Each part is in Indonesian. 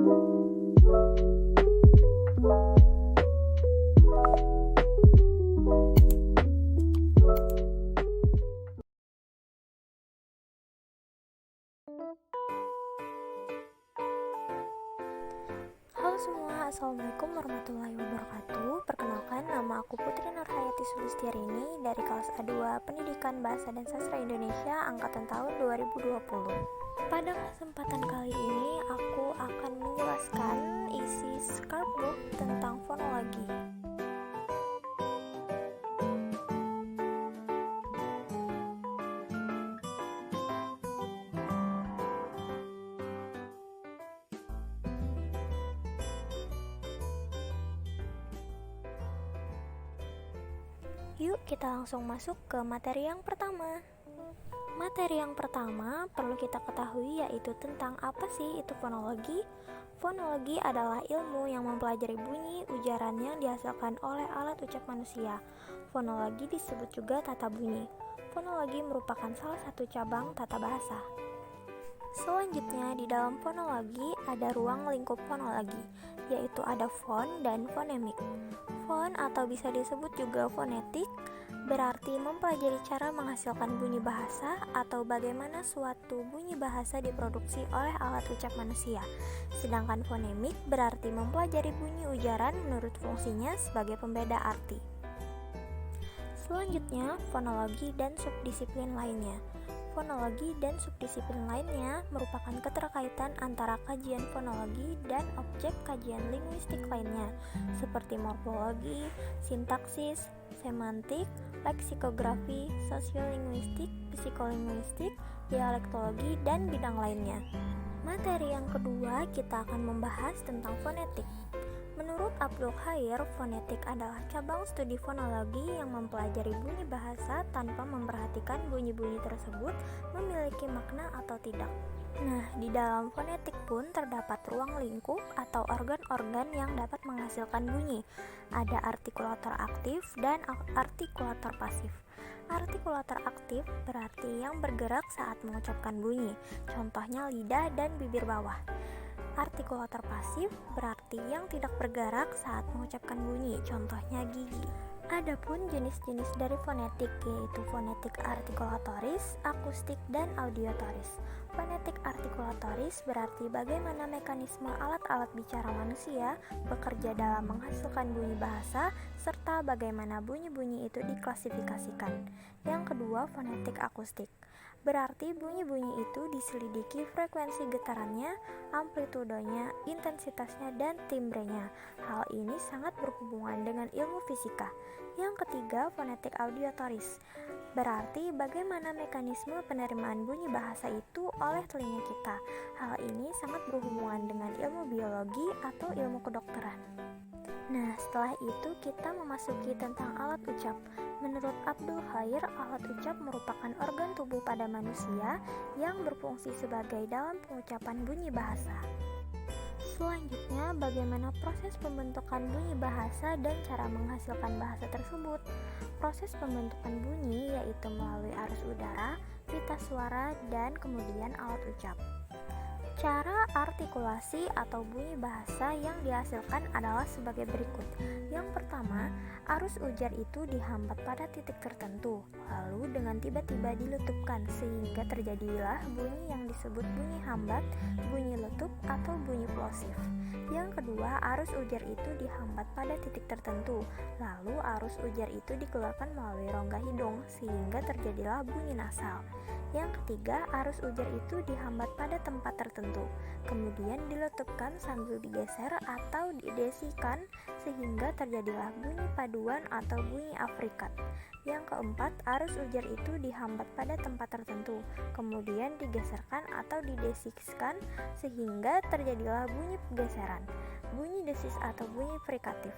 Halo semua, Assalamualaikum warahmatullahi wabarakatuh. Perkenalkan, nama aku Putri Nurhayati Sulistiarini dari kelas A2 Pendidikan Bahasa dan Sastra Indonesia angkatan tahun 2020. Pada kesempatan kali ini, aku akan menjelaskan isi scrapbook tentang fonologi. Yuk kita langsung masuk ke materi yang pertama. Materi yang pertama perlu kita ketahui yaitu tentang apa sih itu fonologi. Fonologi adalah ilmu yang mempelajari bunyi ujaran yang dihasilkan oleh alat ucap manusia. Fonologi disebut juga tata bunyi. Fonologi merupakan salah satu cabang tata bahasa. Selanjutnya di dalam fonologi ada ruang lingkup fonologi, yaitu ada fon dan fonemik. Fon atau bisa disebut juga fonetik berarti mempelajari cara menghasilkan bunyi bahasa atau bagaimana suatu bunyi bahasa diproduksi oleh alat ucap manusia. Sedangkan fonemik berarti mempelajari bunyi ujaran menurut fungsinya sebagai pembeda arti. Selanjutnya, fonologi dan subdisiplin lainnya. Fonologi dan subdisiplin lainnya merupakan keterkaitan antara kajian fonologi dan objek kajian linguistik lainnya, seperti morfologi, sintaksis, semantik, leksikografi, sosiolinguistik, psikolinguistik, dialektologi, dan bidang lainnya. Materi yang kedua, kita akan membahas tentang fonetik. Menurut Abdul Khair, fonetik adalah cabang studi fonologi yang mempelajari bunyi bahasa tanpa memperhatikan bunyi-bunyi tersebut memiliki makna atau tidak. Nah, di dalam fonetik pun terdapat ruang lingkup atau organ-organ yang dapat menghasilkan bunyi. Ada artikulator aktif dan artikulator pasif. Artikulator aktif berarti yang bergerak saat mengucapkan bunyi, contohnya lidah dan bibir bawah. Artikulator pasif berarti yang tidak bergerak saat mengucapkan bunyi, contohnya gigi. Adapun jenis-jenis dari fonetik yaitu fonetik artikulatoris, akustik, dan audiotoris. Fonetik artikulatoris berarti bagaimana mekanisme alat-alat bicara manusia bekerja dalam menghasilkan bunyi bahasa serta bagaimana bunyi-bunyi itu diklasifikasikan. Yang kedua, fonetik akustik. Berarti bunyi-bunyi itu diselidiki frekuensi getarannya, amplitudenya, intensitasnya, dan timbrenya. Hal ini sangat berhubungan dengan ilmu fisika. Yang ketiga, fonetik audiotoris. Berarti bagaimana mekanisme penerimaan bunyi bahasa itu oleh telinga kita. Hal ini sangat berhubungan dengan ilmu biologi atau ilmu kedokteran. Nah, setelah itu kita memasuki tentang alat ucap. Menurut Abdul Khair, alat ucap merupakan organ tubuh pada manusia yang berfungsi sebagai dalam pengucapan bunyi bahasa. Selanjutnya, bagaimana proses pembentukan bunyi bahasa dan cara menghasilkan bahasa tersebut. Proses pembentukan bunyi yaitu melalui arus udara, pita suara, dan kemudian alat ucap. Cara artikulasi atau bunyi bahasa yang dihasilkan adalah sebagai berikut. Yang pertama, arus ujar itu dihambat pada titik tertentu, lalu dengan tiba-tiba diletupkan sehingga terjadilah bunyi yang disebut bunyi hambat, bunyi letup, atau bunyi plosif. Yang kedua, arus ujar itu dihambat pada titik tertentu, lalu arus ujar itu dikeluarkan melalui rongga hidung sehingga terjadilah bunyi nasal. Yang ketiga, arus ujar itu dihambat pada tempat tertentu, kemudian diletupkan sambil digeser atau didesikan sehingga terjadilah bunyi paduan atau bunyi afrikat. Yang keempat, arus ujar itu dihambat pada tempat tertentu, kemudian digeserkan atau didesiskan sehingga terjadilah bunyi geseran, bunyi desis atau bunyi frikatif.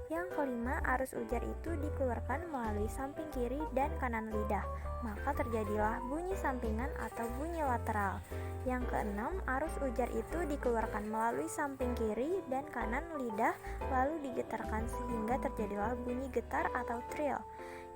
Yang kelima, arus ujar itu dikeluarkan melalui samping kiri dan kanan lidah, maka terjadilah bunyi sampingan atau bunyi lateral. Yang keenam, arus ujar itu dikeluarkan melalui samping kiri dan kanan lidah lalu digetarkan sehingga terjadilah bunyi getar atau trill.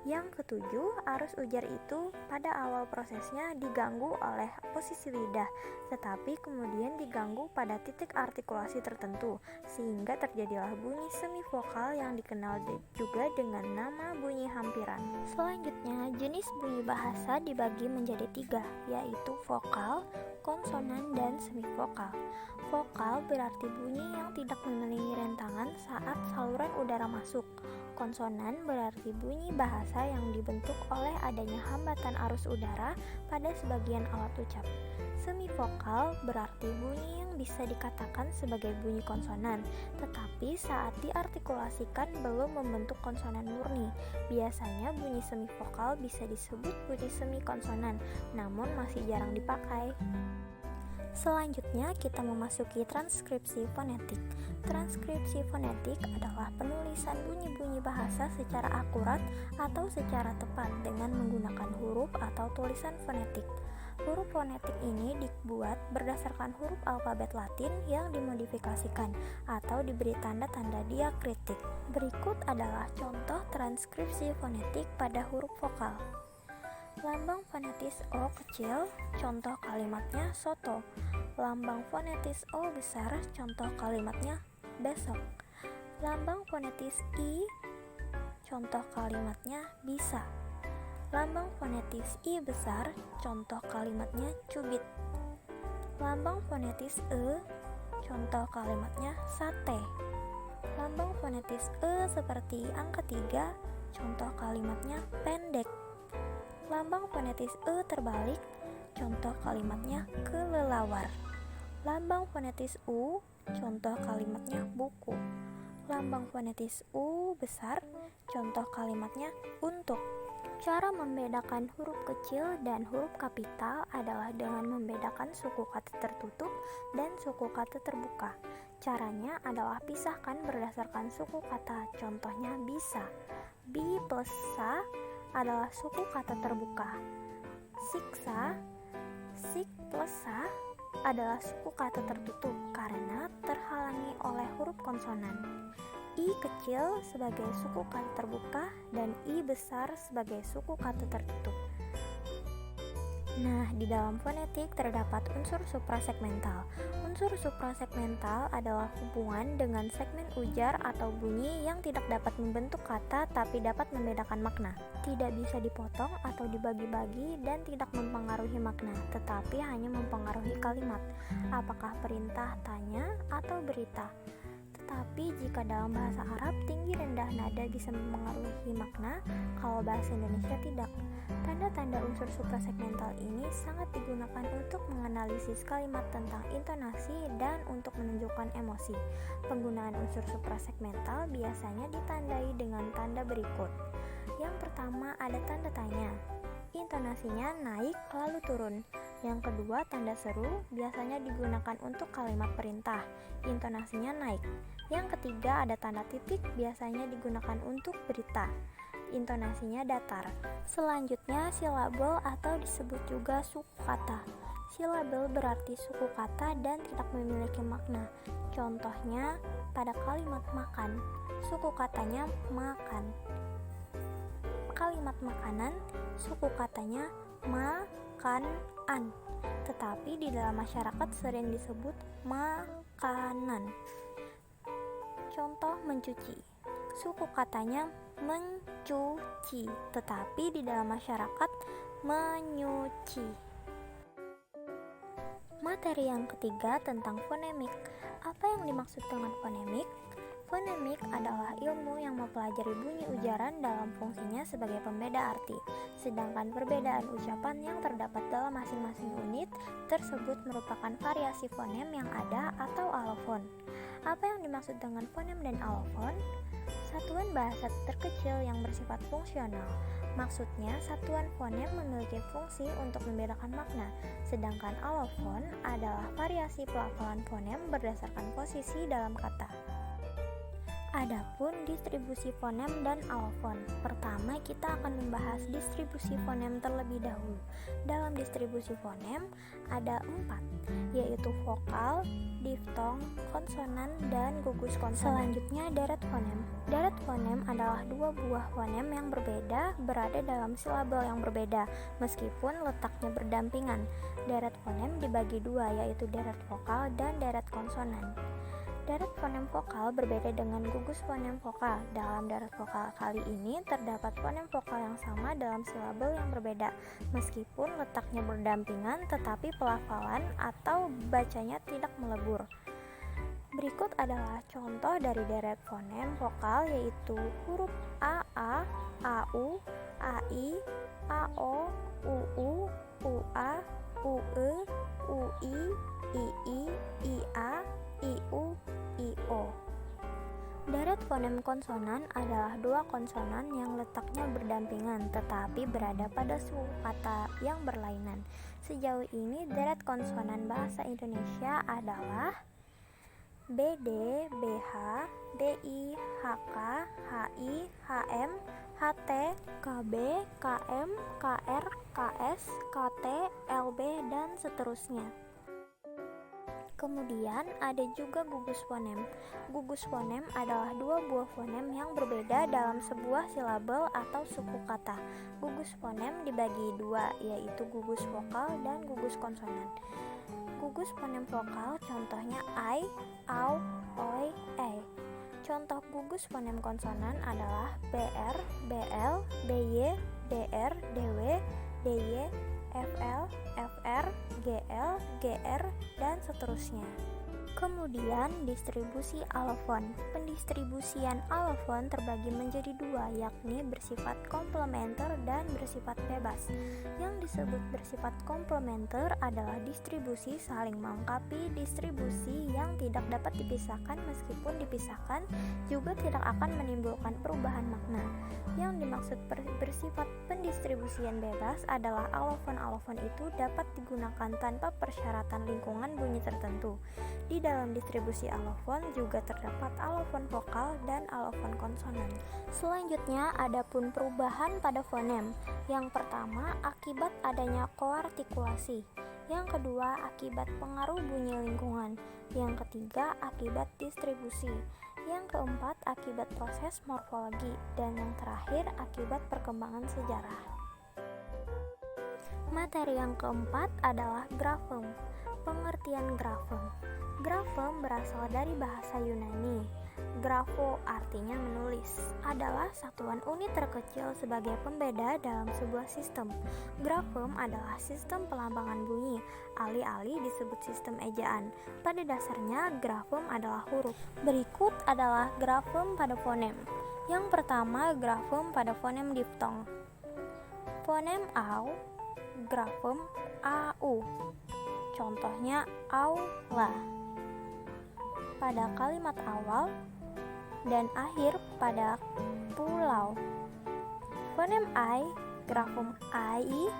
Yang ketujuh, arus ujar itu pada awal prosesnya diganggu oleh posisi lidah, tetapi kemudian diganggu pada titik artikulasi tertentu, sehingga terjadilah bunyi semivokal yang dikenal juga dengan nama bunyi hampiran. Selanjutnya, jenis bunyi bahasa dibagi menjadi 3, yaitu vokal, konsonan, dan semivokal. Vokal berarti bunyi yang tidak memiliki rentangan saat saluran udara masuk. Konsonan berarti bunyi bahasa yang dibentuk oleh adanya hambatan arus udara pada sebagian alat ucap. Semivokal berarti bunyi yang bisa dikatakan sebagai bunyi konsonan, tetapi saat diartikulasikan belum membentuk konsonan murni. Biasanya bunyi semivokal bisa disebut bunyi semikonsonan, namun masih jarang dipakai. Selanjutnya kita memasuki transkripsi fonetik. Transkripsi fonetik adalah penulisan bunyi-bunyi bahasa secara akurat atau secara tepat dengan menggunakan huruf atau tulisan fonetik. Huruf fonetik ini dibuat berdasarkan huruf alfabet Latin yang dimodifikasikan atau diberi tanda-tanda diakritik. Berikut adalah contoh transkripsi fonetik pada huruf vokal. Lambang fonetis O kecil, contoh kalimatnya soto. Lambang fonetis O besar, contoh kalimatnya besok. Lambang fonetis I, contoh kalimatnya bisa. Lambang fonetis I besar, contoh kalimatnya cubit. Lambang fonetis E, contoh kalimatnya sate. Lambang fonetis E seperti angka 3, contoh kalimatnya pendek. Lambang fonetis E terbalik, contoh kalimatnya kelelawar. Lambang fonetis U, contoh kalimatnya buku. Lambang fonetis U besar, contoh kalimatnya untuk. Cara membedakan huruf kecil dan huruf kapital adalah dengan membedakan suku kata tertutup dan suku kata terbuka. Caranya adalah pisahkan berdasarkan suku kata, contohnya bisa. Bi plus sa adalah suku kata terbuka. Siksa, sik plus sa adalah suku kata tertutup karena terhalangi oleh huruf konsonan. I kecil sebagai suku kata terbuka dan I besar sebagai suku kata tertutup. Nah, di dalam fonetik terdapat unsur suprasegmental. Unsur suprasegmental adalah hubungan dengan segmen ujar atau bunyi yang tidak dapat membentuk kata tapi dapat membedakan makna. Tidak bisa dipotong atau dibagi-bagi dan tidak mempengaruhi makna, tetapi hanya mempengaruhi kalimat. Apakah perintah, tanya, atau berita. Tetapi jika dalam bahasa Arab tinggi rendah nada bisa mempengaruhi makna, kalau bahasa Indonesia tidak. Tanda-tanda unsur suprasegmental ini sangat digunakan untuk menganalisis kalimat tentang intonasi dan untuk menunjukkan emosi. Penggunaan unsur suprasegmental biasanya ditandai dengan tanda berikut. Yang pertama ada tanda tanya. Intonasinya naik lalu turun. Yang kedua tanda seru biasanya digunakan untuk kalimat perintah. Intonasinya naik. Yang ketiga ada tanda titik biasanya digunakan untuk berita. Intonasinya datar. Selanjutnya silabel atau disebut juga suku kata. Silabel berarti suku kata dan tidak memiliki makna. Contohnya pada kalimat makan, suku katanya makan. Kalimat makanan, suku katanya makan-an. Tetapi di dalam masyarakat sering disebut makanan. Contoh mencuci, suku katanya mencuci, tetapi di dalam masyarakat menyuci. Materi yang ketiga tentang fonemik. Apa yang dimaksud dengan fonemik? Fonemik adalah ilmu yang mempelajari bunyi ujaran dalam fungsinya sebagai pembeda arti, sedangkan perbedaan ucapan yang terdapat dalam masing-masing unit tersebut merupakan variasi fonem yang ada atau alofon. Apa yang dimaksud dengan fonem dan alofon? Satuan bahasa terkecil yang bersifat fungsional. Maksudnya, satuan fonem memiliki fungsi untuk membedakan makna, sedangkan alofon adalah variasi pelafalan fonem berdasarkan posisi dalam kata. Adapun distribusi fonem dan alofon. Pertama, kita akan membahas distribusi fonem terlebih dahulu. Dalam distribusi fonem ada 4, yaitu vokal, diftong, konsonan, konsonan dan gugus konsonan. Selanjutnya, deret fonem. Deret fonem adalah dua buah fonem yang berbeda berada dalam silabel yang berbeda, meskipun letaknya berdampingan. Deret fonem dibagi dua, yaitu deret vokal dan deret konsonan. Deret fonem vokal berbeda dengan gugus fonem vokal. Dalam deret vokal kali ini terdapat fonem vokal yang sama dalam silabel yang berbeda, meskipun letaknya berdampingan tetapi pelafalan atau bacanya tidak melebur. Berikut adalah contoh dari deret fonem vokal, yaitu huruf AA, AU, AI, AO, UU, UA, UE, UI, II, IA, IU, IO. Deret fonem konsonan adalah dua konsonan yang letaknya berdampingan tetapi berada pada suku kata yang berlainan. Sejauh ini deret konsonan bahasa Indonesia adalah BD, BH, BI, HK, HI, HM, HT, KB, KM, KR, KS, KT, LB, dan seterusnya. Kemudian ada juga gugus fonem. Gugus fonem adalah dua buah fonem yang berbeda dalam sebuah silabel atau suku kata. Gugus fonem dibagi dua, yaitu gugus vokal dan gugus konsonan. Gugus fonem vokal contohnya I, AU, OI, E. Contoh gugus fonem konsonan adalah BR, BL, BY, DR, DW, DY, FL, FR, GL, GR, dan seterusnya. Kemudian distribusi alofon. Pendistribusian alofon terbagi menjadi dua, yakni bersifat komplementer dan bersifat bebas. Yang disebut bersifat komplementer adalah distribusi saling melengkapi, distribusi yang tidak dapat dipisahkan, meskipun dipisahkan juga tidak akan menimbulkan perubahan makna. Yang dimaksud bersifat pendistribusian bebas adalah alofon-alofon itu dapat digunakan tanpa persyaratan lingkungan bunyi tertentu. Di dalam distribusi alofon juga terdapat alofon vokal dan alofon konsonan. Selanjutnya, adapun perubahan pada fonem. Yang pertama, akibat adanya koartikulasi. Yang kedua, akibat pengaruh bunyi lingkungan. Yang ketiga, akibat distribusi. Yang keempat, akibat proses morfologi. Dan yang terakhir, akibat perkembangan sejarah. Materi yang keempat adalah grafem. Pengertian grafem. Grafem berasal dari bahasa Yunani. Grafo artinya menulis, adalah satuan unit terkecil sebagai pembeda dalam sebuah sistem. Grafem adalah sistem pelambangan bunyi, alih-alih disebut sistem ejaan. Pada dasarnya, grafem adalah huruf. Berikut adalah grafem pada fonem. Yang pertama, grafem pada fonem diftong. Fonem AU, grafem AU. Contohnya aula. Pada kalimat awal dan akhir pada pulau. Fonem I, grafem AI.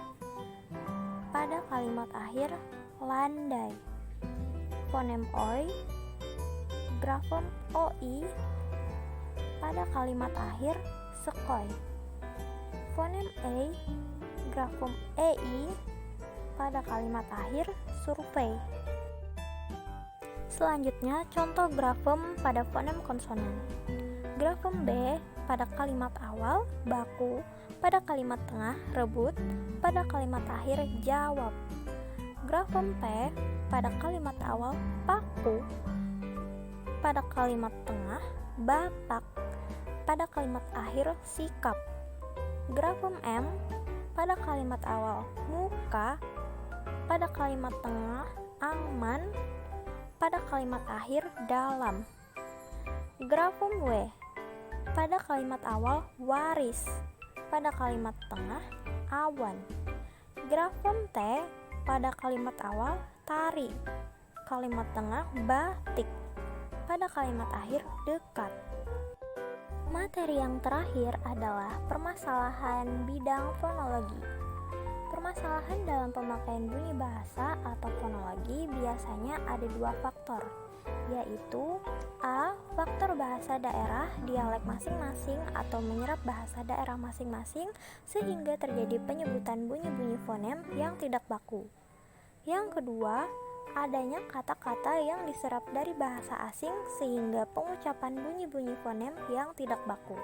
Pada kalimat akhir landai. Fonem OI, grafem OI. Pada kalimat akhir sekoi. Fonem E, grafem EI. Pada kalimat akhir survei. Selanjutnya, contoh grafem pada fonem konsonan. Grafem B pada kalimat awal baku, pada kalimat tengah rebut, pada kalimat akhir jawab. Grafem P pada kalimat awal paku, pada kalimat tengah batak, pada kalimat akhir sikap. Grafem M pada kalimat awal muka, pada kalimat tengah aman, pada kalimat akhir dalam. Grafem W pada kalimat awal waris, pada kalimat tengah awan. Grafem T pada kalimat awal tari, kalimat tengah batik, pada kalimat akhir dekat. Materi yang terakhir adalah permasalahan bidang fonologi. Permasalahan dalam pemakaian bunyi bahasa atau fonologi biasanya ada dua faktor, yaitu A. Faktor bahasa daerah, dialek masing-masing atau menyerap bahasa daerah masing-masing sehingga terjadi penyebutan bunyi-bunyi fonem yang tidak baku. Yang kedua, adanya kata-kata yang diserap dari bahasa asing sehingga pengucapan bunyi-bunyi fonem yang tidak baku.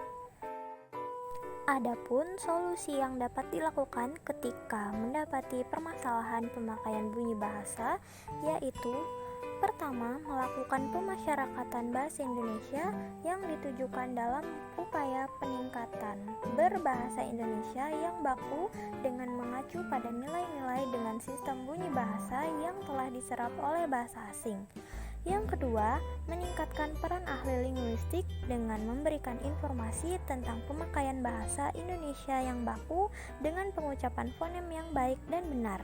Adapun solusi yang dapat dilakukan ketika mendapati permasalahan pemakaian bunyi bahasa yaitu pertama, melakukan pemasyarakatan bahasa Indonesia yang ditujukan dalam upaya peningkatan berbahasa Indonesia yang baku dengan mengacu pada nilai-nilai dengan sistem bunyi bahasa yang telah diserap oleh bahasa asing. Yang kedua, meningkatkan peran ahli linguistik dengan memberikan informasi tentang pemakaian bahasa Indonesia yang baku dengan pengucapan fonem yang baik dan benar.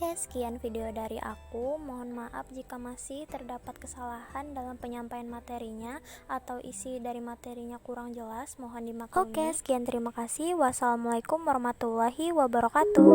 Oke, sekian video dari aku. Mohon maaf jika masih terdapat kesalahan dalam penyampaian materinya atau isi dari materinya kurang jelas, mohon dimaklumi. Oke, sekian, terima kasih. Wassalamualaikum warahmatullahi wabarakatuh.